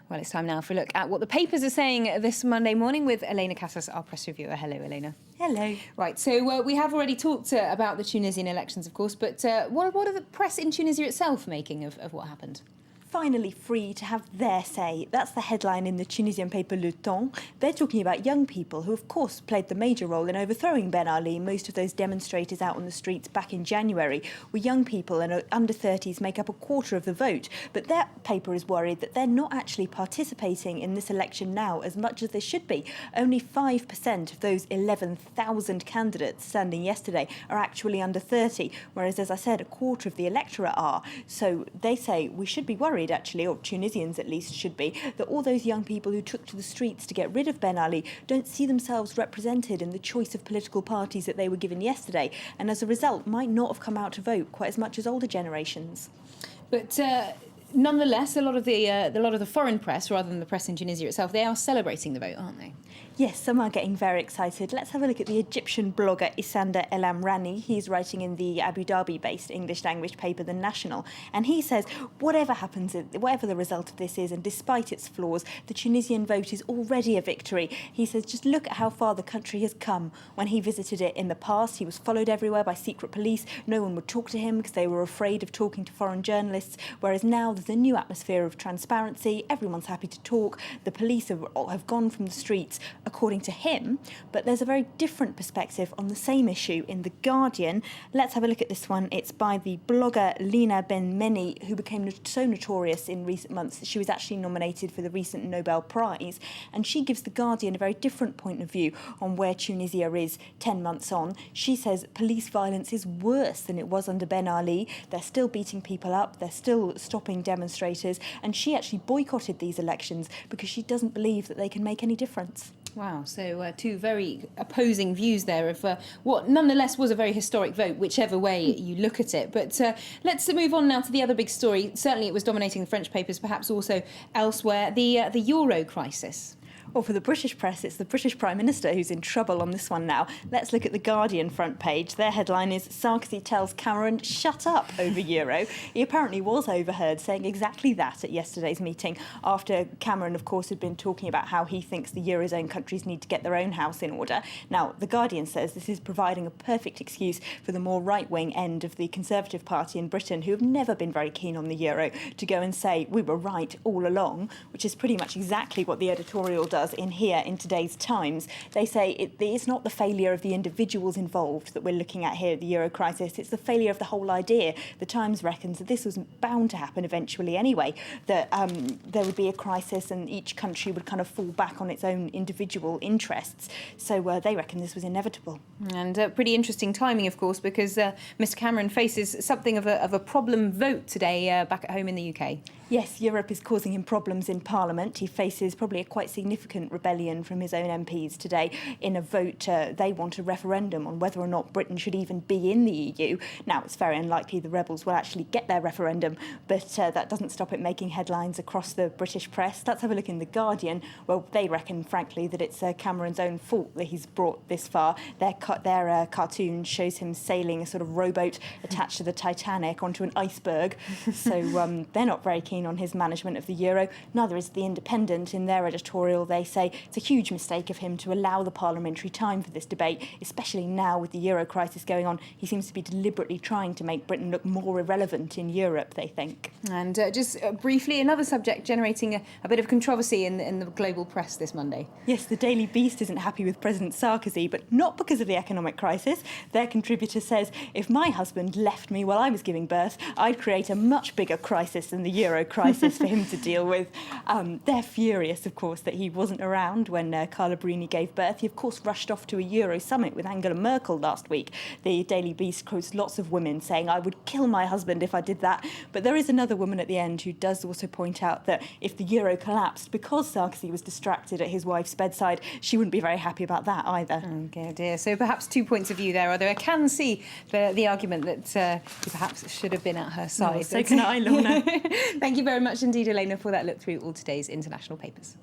Well, it's time now for a look at what the papers are saying this Monday morning with Elena Casas, our press reviewer. Hello, Elena. Hello. Right, so we have already talked about the Tunisian elections, of course, but what are the press in Tunisia itself making of what happened? Finally free to have their say. That's the headline in the Tunisian paper Le Temps. They're talking about young people who, of course, played the major role in overthrowing Ben Ali. Most of those demonstrators out on the streets back in January were young people, and under 30s make up a quarter of the vote. But their paper is worried that they're not actually participating in this election now as much as they should be. Only 5% of those 11,000 candidates standing yesterday are actually under 30, whereas, as I said, a quarter of the electorate are. So they say we should be worried, actually, or Tunisians at least should be, that all those young people who took to the streets to get rid of Ben Ali don't see themselves represented in the choice of political parties that they were given yesterday, and as a result might not have come out to vote quite as much as older generations. But nonetheless, a lot of the foreign press, rather than the press in Tunisia itself, they are celebrating the vote, aren't they? Yes, some are getting very excited. Let's have a look at the Egyptian blogger Isander El Amrani. He's writing in the Abu Dhabi-based English-language paper The National, and he says whatever happens, whatever the result of this is, and despite its flaws, the Tunisian vote is already a victory. He says just look at how far the country has come. When he visited it in the past, he was followed everywhere by secret police. No one would talk to him because they were afraid of talking to foreign journalists, whereas now there's a new atmosphere of transparency. Everyone's happy to talk. The police have gone from the streets, according to him, but there's a very different perspective on the same issue in The Guardian. Let's have a look at this one. It's by the blogger Lina Ben-Meni, who became so notorious in recent months that she was actually nominated for the recent Nobel Prize, and she gives The Guardian a very different point of view on where Tunisia is 10 months on. She says police violence is worse than it was under Ben Ali. They're still beating people up, they're still stopping demonstrators, and she actually boycotted these elections because she doesn't believe that they can make any difference. Wow, so two very opposing views there of what nonetheless was a very historic vote, whichever way you look at it. But let's move on now to the other big story. Certainly it was dominating the French papers, perhaps also elsewhere, the euro crisis. Well, for the British press, it's the British Prime Minister who's in trouble on this one now. Let's look at the Guardian front page. Their headline is Sarkozy tells Cameron, shut up over euro. He apparently was overheard saying exactly that at yesterday's meeting, after Cameron, of course, had been talking about how he thinks the Eurozone countries need to get their own house in order. Now, the Guardian says this is providing a perfect excuse for the more right-wing end of the Conservative Party in Britain, who have never been very keen on the euro, to go and say we were right all along, which is pretty much exactly what the editorial does in today's Times. They say it's not the failure of the individuals involved that we're looking at here, the euro crisis, it's the failure of the whole idea. The Times reckons that this was bound to happen eventually anyway, that there would be a crisis and each country would kind of fall back on its own individual interests. So they reckon this was inevitable. And pretty interesting timing, of course, because Mr Cameron faces something of a problem vote today back at home in the UK. Yes, Europe is causing him problems in Parliament. He faces probably a quite significant rebellion from his own MPs today in a vote. They want a referendum on whether or not Britain should even be in the EU. Now, it's very unlikely the rebels will actually get their referendum, but that doesn't stop it making headlines across the British press. Let's have a look in The Guardian. Well, they reckon, frankly, that it's Cameron's own fault that he's brought this far. Their cartoon shows him sailing a sort of rowboat attached to the Titanic onto an iceberg. So they're not very keen on his management of the euro. Neither is The Independent. In their editorial, they say it's a huge mistake of him to allow the parliamentary time for this debate, especially now with the euro crisis going on. He seems to be deliberately trying to make Britain look more irrelevant in Europe, they think. And just briefly, another subject generating a bit of controversy in the global press this Monday. Yes, the Daily Beast isn't happy with President Sarkozy, but not because of the economic crisis. Their contributor says, if my husband left me while I was giving birth, I'd create a much bigger crisis than the euro crisis for him to deal with. They're furious, of course, that he wasn't around when Carla Bruni gave birth. He, of course, rushed off to a Euro summit with Angela Merkel last week. The Daily Beast quotes lots of women saying, I would kill my husband if I did that. But there is another woman at the end who does also point out that if the euro collapsed because Sarkozy was distracted at his wife's bedside, she wouldn't be very happy about that either. Okay, dear. So perhaps 2 points of view there, although I can see the argument that he perhaps should have been at her side. So can I, Lorna. Thank you very much indeed, Elena, for that look through all today's international papers.